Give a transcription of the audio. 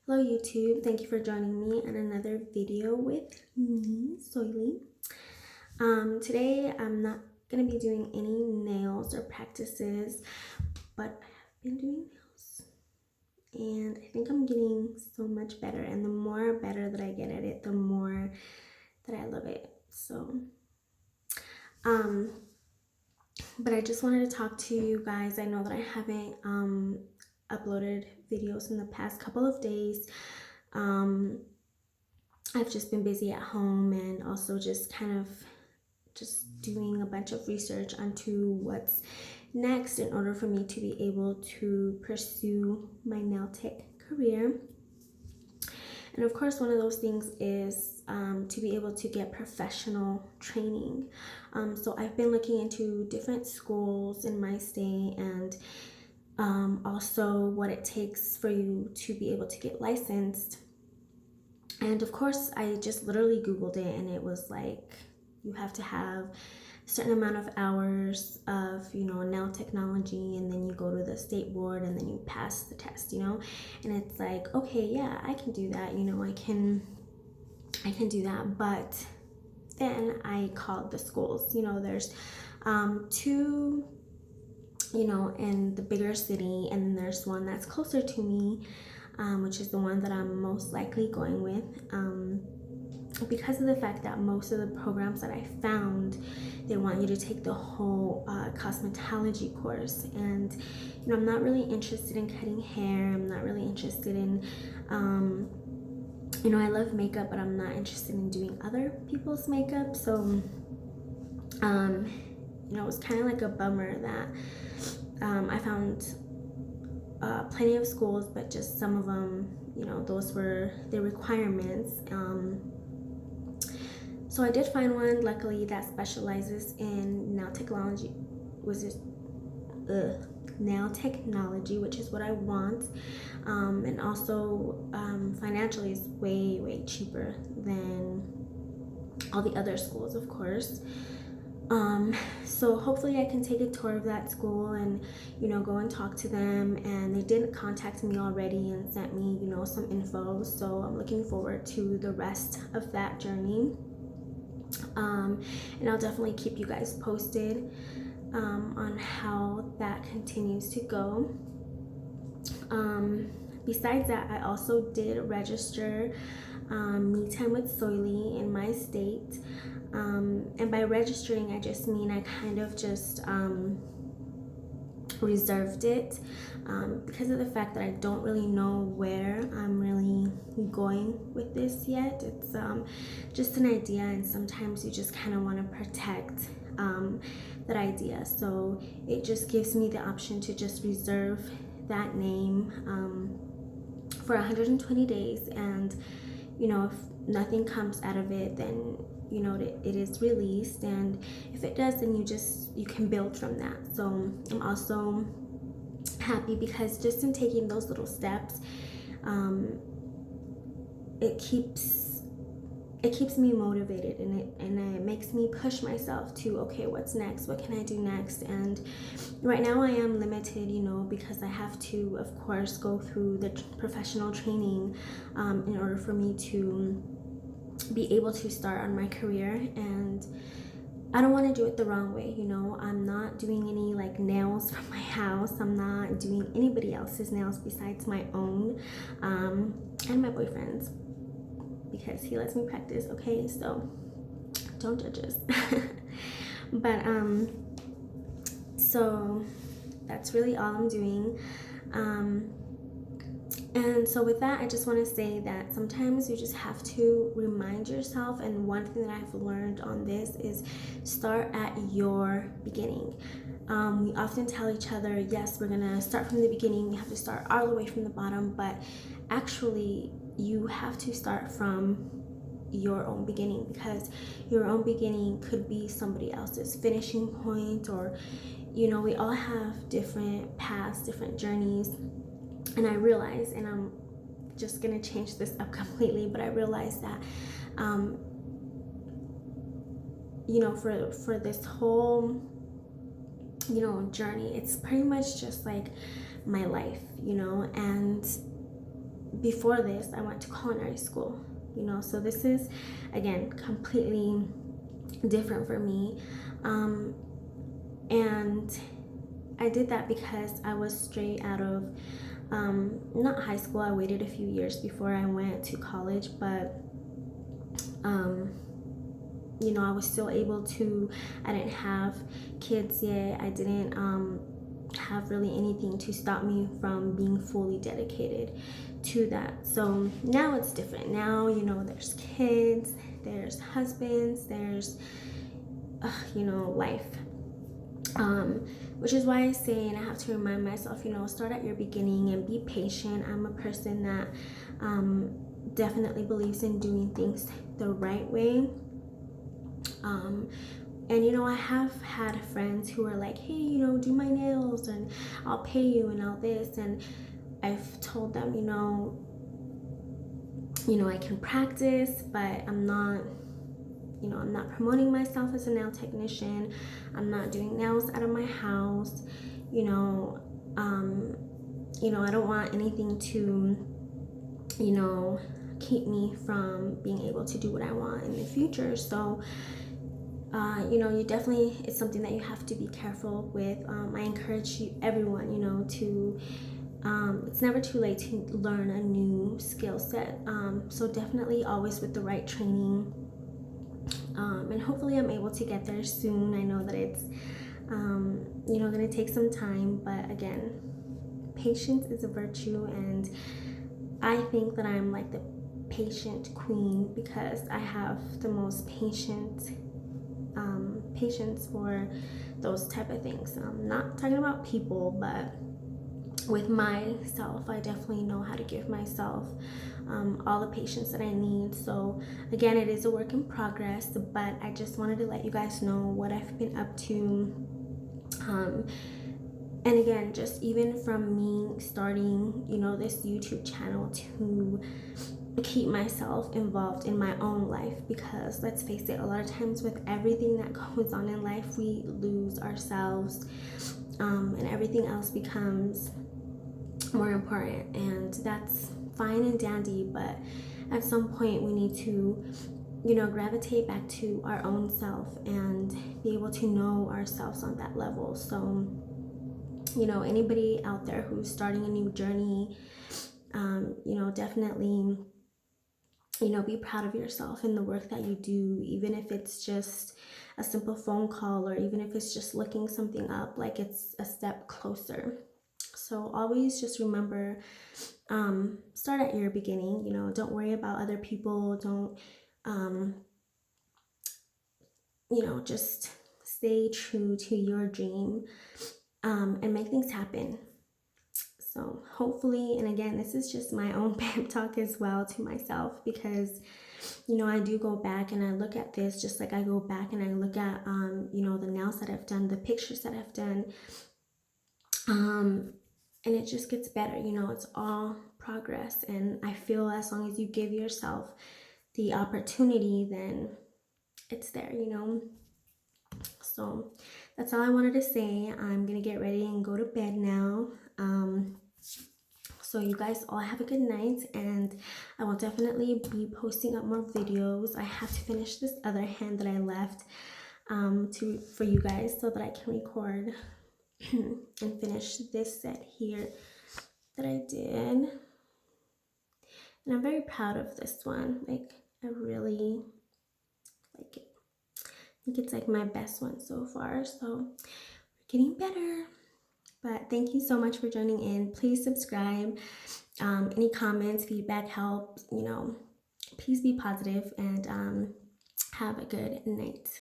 Hello YouTube, thank you for joining me in another video with me, Soily. Today I'm not going to be doing any nails or practices, but I have been doing nails and I think I'm getting so much better, and the more better that I get at it, the more that I love it. So, but I just wanted to talk to you guys. I know that I haven't uploaded videos in the past couple of days. I've just been busy at home and also just kind of just doing a bunch of research onto what's next in order for me to be able to pursue my nail tech career. And of course, one of those things is to be able to get professional training. So I've been looking into different schools in my state, and also what it takes for you to be able to get licensed. And of course, I just literally Googled it, and it was like you have to have a certain amount of hours of, nail technology, and then you go to the state board and then you pass the test, and it's like, okay, yeah, I can do that, I can do that. But then I called the schools. There's two, in the bigger city, and then there's one that's closer to me, which is the one that I'm most likely going with, because of the fact that most of the programs that I found, they want you to take the whole cosmetology course. And I'm not really interested in cutting hair. I'm not really interested in I love makeup, but I'm not interested in doing other people's makeup. So it was kind of like a bummer that I found plenty of schools, but just some of them, those were the requirements. So I did find one, luckily, that specializes in nail technology, nail technology, which is what I want. And also financially is way cheaper than all the other schools, of course. So hopefully I can take a tour of that school and, go and talk to them. And they did contact me already and sent me, some info. So I'm looking forward to the rest of that journey. And I'll definitely keep you guys posted on how that continues to go. Besides that, I also did register Me Time with Soily in my state. And by registering, I just mean I kind of just reserved it because of the fact that I don't really know where I'm really going with this yet. It's just an idea, and sometimes you just kind of want to protect that idea. So it just gives me the option to just reserve that name for 120 days, and if nothing comes out of it, then it is released, and if it does, then you can build from that. So I'm also happy because just in taking those little steps, it keeps me motivated, and it makes me push myself to, okay, what's next, what can I do next? And right now I am limited, because I have to, of course, go through the professional training in order for me to be able to start on my career. And I don't want to do it the wrong way. I'm not doing any like nails from my house. I'm not doing anybody else's nails besides my own and my boyfriend's, because he lets me practice. Okay, so don't judge us. But so that's really all I'm doing. And so with that, I just want to say that sometimes you just have to remind yourself, and one thing that I've learned on this is start at your beginning. We often tell each other, yes, we're going to start from the beginning, we have to start all the way from the bottom, but actually you have to start from your own beginning, because your own beginning could be somebody else's finishing point, or we all have different paths, different journeys. And I realize, and I'm just gonna change this up completely, but I realize that for this whole journey, it's pretty much just like my life, and before this, I went to culinary school, you know, so this is, again, completely different for me. And I did that because I was straight out of not high school. I waited a few years before I went to college, but you know, I was still able to, I didn't have kids yet. I didn't have really anything to stop me from being fully dedicated to that. So now it's different. Now, you know, there's kids, there's husbands, there's, you know, life. Which is why I say, and I have to remind myself, you know, start at your beginning and be patient. I'm a person that definitely believes in doing things the right way. And you know, I have had friends who are like, hey, you know, do my nails and I'll pay you and all this. And I've told them, you know, I can practice, but I'm not, you know, I'm not promoting myself as a nail technician. I'm not doing nails out of my house. You know, I don't want anything to, you know, keep me from being able to do what I want in the future. So, you know, you definitely, it's something that you have to be careful with. I encourage everyone, you know, to, it's never too late to learn a new skill set. So definitely always with the right training. And hopefully I'm able to get there soon. I know that it's, you know, going to take some time, but again, patience is a virtue, and I think that I'm like the patient queen because I have the most patience for those type of things. I'm not talking about people, but with myself, I definitely know how to give myself all the patience that I need. So again, it is a work in progress, but I just wanted to let you guys know what I've been up to. And again, just even from me starting, you know, this YouTube channel to keep myself involved in my own life, because let's face it, a lot of times with everything that goes on in life, we lose ourselves, and everything else becomes more important, and that's fine and dandy, but at some point we need to, you know, gravitate back to our own self and be able to know ourselves on that level. So, you know, anybody out there who's starting a new journey, you know, definitely, you know, be proud of yourself and the work that you do, even if it's just a simple phone call, or even if it's just looking something up, like it's a step closer. So always just remember, start at your beginning, you know, don't worry about other people, don't, you know, just stay true to your dream, and make things happen. So hopefully, and again, this is just my own pep talk as well to myself, because, you know, I do go back and I look at this just like I go back and I look at, you know, the nails that I've done, the pictures that I've done, and it just gets better. You know, it's all progress, and I feel as long as you give yourself the opportunity, then it's there, you know. So that's all I wanted to say. I'm gonna get ready and go to bed now. So you guys all have a good night, and I will definitely be posting up more videos. I have to finish this other hand that I left for you guys so that I can record and finish this set here that I did. And I'm very proud of this one. Like, I really like it. I think it's like my best one so far. So we're getting better. But thank you so much for joining in. Please subscribe. Any comments, feedback, help, you know, please be positive, and have a good night.